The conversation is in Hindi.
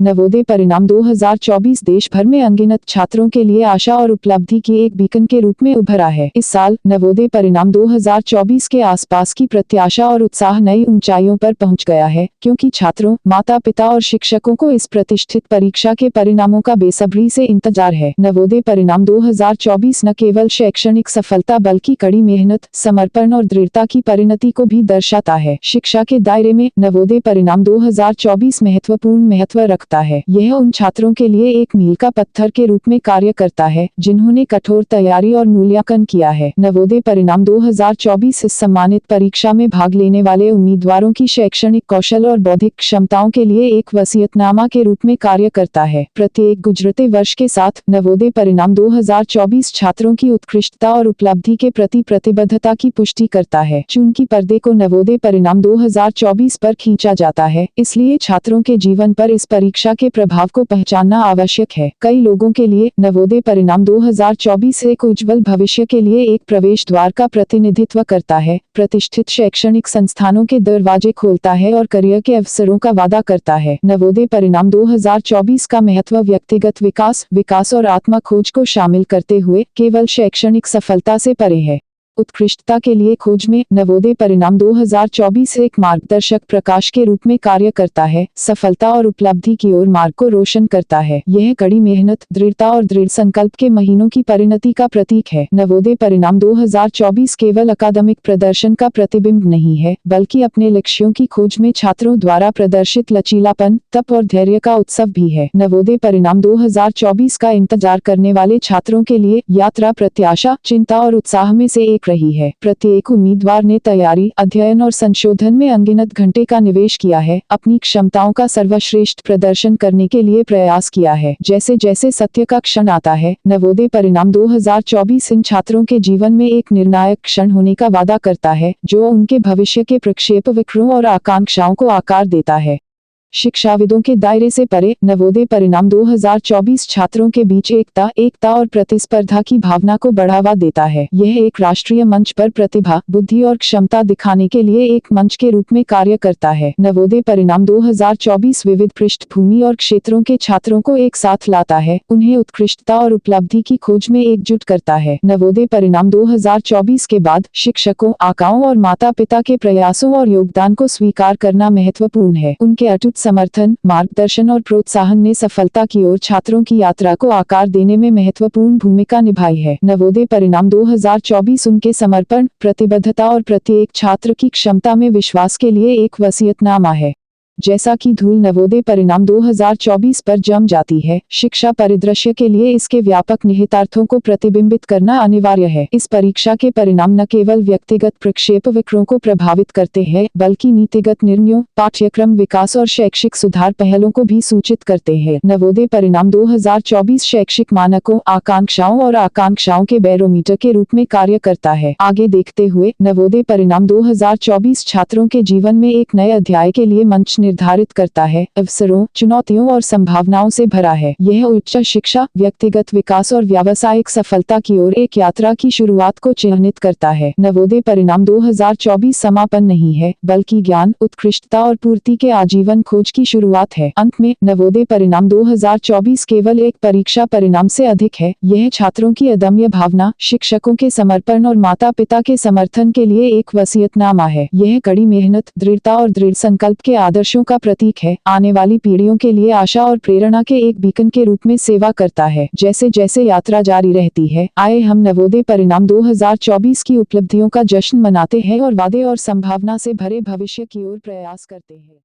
नवोदय परिणाम 2024 देश भर में अनगिनत छात्रों के लिए आशा और उपलब्धि की एक बीकन के रूप में उभरा है। इस साल नवोदय परिणाम 2024 के आसपास की प्रत्याशा और उत्साह नई ऊंचाइयों पर पहुंच गया है, क्योंकि छात्रों, माता-पिता और शिक्षकों को इस प्रतिष्ठित परीक्षा के परिणामों का बेसब्री से इंतजार है। नवोदय परिणाम 2024 न केवल शैक्षणिक सफलता बल्कि कड़ी मेहनत, समर्पण और दृढ़ता की परिणति को भी दर्शाता है। शिक्षा के दायरे में नवोदय परिणाम 2024 महत्वपूर्ण महत्व रखता है। यह उन छात्रों के लिए एक मील का पत्थर के रूप में कार्य करता है, जिन्होंने कठोर तैयारी और मूल्यांकन किया है। नवोदय परिणाम 2024 इस सम्मानित परीक्षा में भाग लेने वाले उम्मीदवारों की शैक्षणिक कौशल और बौद्धिक क्षमताओं के लिए एक वसीयतनामा के रूप में कार्य करता है। प्रत्येक गुजरते वर्ष के साथ नवोदय परिणाम 2024 छात्रों की उत्कृष्टता और उपलब्धि के प्रति प्रतिबद्धता की पुष्टि करता है। चून की पर्दे को नवोदय परिणाम 2024 पर खींचा जाता है, इसलिए छात्रों के जीवन पर इस परीक्षा के प्रभाव को पहचानना आवश्यक है। कई लोगों के लिए नवोदय परिणाम 2024 एक उज्जवल भविष्य के लिए एक प्रवेश द्वार का प्रतिनिधित्व करता है, प्रतिष्ठित शैक्षणिक संस्थानों के दरवाजे खोलता है और करियर के अवसरों का वादा करता है। नवोदय परिणाम 2024 का महत्व व्यक्तिगत विकास और आत्म खोज को शामिल करते हुए केवल शैक्षणिक सफलता से परे है। उत्कृष्टता के लिए खोज में नवोदय परिणाम 2024 एक मार्गदर्शक प्रकाश के रूप में कार्य करता है, सफलता और उपलब्धि की ओर मार्ग को रोशन करता है। यह कड़ी मेहनत, दृढ़ता और दृढ़ संकल्प के महीनों की परिणति का प्रतीक है। नवोदय परिणाम 2024 केवल अकादमिक प्रदर्शन का प्रतिबिंब नहीं है, बल्कि अपने लक्ष्यों की खोज में छात्रों द्वारा प्रदर्शित लचीलापन, तप और धैर्य का उत्सव भी है। नवोदय परिणाम 2024 का इंतजार करने वाले छात्रों के लिए यात्रा प्रत्याशा, चिंता और उत्साह में से एक रही है। प्रत्येक उम्मीदवार ने तैयारी, अध्ययन और संशोधन में अनगिनत घंटे का निवेश किया है, अपनी क्षमताओं का सर्वश्रेष्ठ प्रदर्शन करने के लिए प्रयास किया है। जैसे जैसे सत्य का क्षण आता है, नवोदय परिणाम 2024 इन छात्रों के जीवन में एक निर्णायक क्षण होने का वादा करता है, जो उनके भविष्य के प्रक्षेपवक्रों और आकांक्षाओं को आकार देता है। शिक्षाविदों के दायरे से परे नवोदय परिणाम 2024 छात्रों के बीच एकता और प्रतिस्पर्धा की भावना को बढ़ावा देता है। यह एक राष्ट्रीय मंच पर प्रतिभा, बुद्धि और क्षमता दिखाने के लिए एक मंच के रूप में कार्य करता है। नवोदय परिणाम 2024 विविध पृष्ठभूमि और क्षेत्रों के छात्रों को एक साथ लाता है, उन्हें उत्कृष्टता और उपलब्धि की खोज में एकजुट करता है। नवोदय परिणाम 2024 के बाद शिक्षकों, आकाओं और माता-पिता के प्रयासों और योगदान को स्वीकार करना महत्वपूर्ण है। उनके अटूट समर्थन, मार्गदर्शन और प्रोत्साहन ने सफलता की ओर छात्रों की यात्रा को आकार देने में महत्वपूर्ण भूमिका निभाई है। नवोदय परिणाम 2024 उनके समर्पण, प्रतिबद्धता और प्रत्येक छात्र की क्षमता में विश्वास के लिए एक वसीयतनामा है। जैसा कि धूल नवोदय परिणाम 2024 पर जम जाती है, शिक्षा परिदृश्य के लिए इसके व्यापक निहितार्थों को प्रतिबिंबित करना अनिवार्य है। इस परीक्षा के परिणाम न केवल व्यक्तिगत प्रक्षेपवक्रों को प्रभावित करते हैं, बल्कि नीतिगत निर्णयों, पाठ्यक्रम विकास और शैक्षिक सुधार पहलों को भी सूचित करते हैं। नवोदय परिणाम 2024 शैक्षिक मानकों, आकांक्षाओं के बैरोमीटर के रूप में कार्य करता है। आगे देखते हुए नवोदय परिणाम 2024 छात्रों के जीवन में एक नए अध्याय के लिए मंच निर्धारित करता है, अवसरों, चुनौतियों और संभावनाओं से भरा है। यह उच्च शिक्षा, व्यक्तिगत विकास और व्यावसायिक सफलता की ओर एक यात्रा की शुरुआत को चिन्हित करता है। नवोदय परिणाम 2024 समापन नहीं है, बल्कि ज्ञान, उत्कृष्टता और पूर्ति के आजीवन खोज की शुरुआत है। अंत में नवोदय परिणाम 2024 केवल एक परीक्षा परिणाम से अधिक है। यह छात्रों की अदम्य भावना, शिक्षकों के समर्पण और माता-पिता के समर्थन के लिए एक वसीयतनामा है। यह कड़ी मेहनत, दृढ़ता और दृढ़ संकल्प के आदर्शों का प्रतीक है, आने वाली पीढ़ियों के लिए आशा और प्रेरणा के एक बीकन के रूप में सेवा करता है। जैसे जैसे यात्रा जारी रहती है, आए हम नवोदय परिणाम 2024 की उपलब्धियों का जश्न मनाते हैं और वादे और संभावना से भरे भविष्य की ओर प्रयास करते हैं।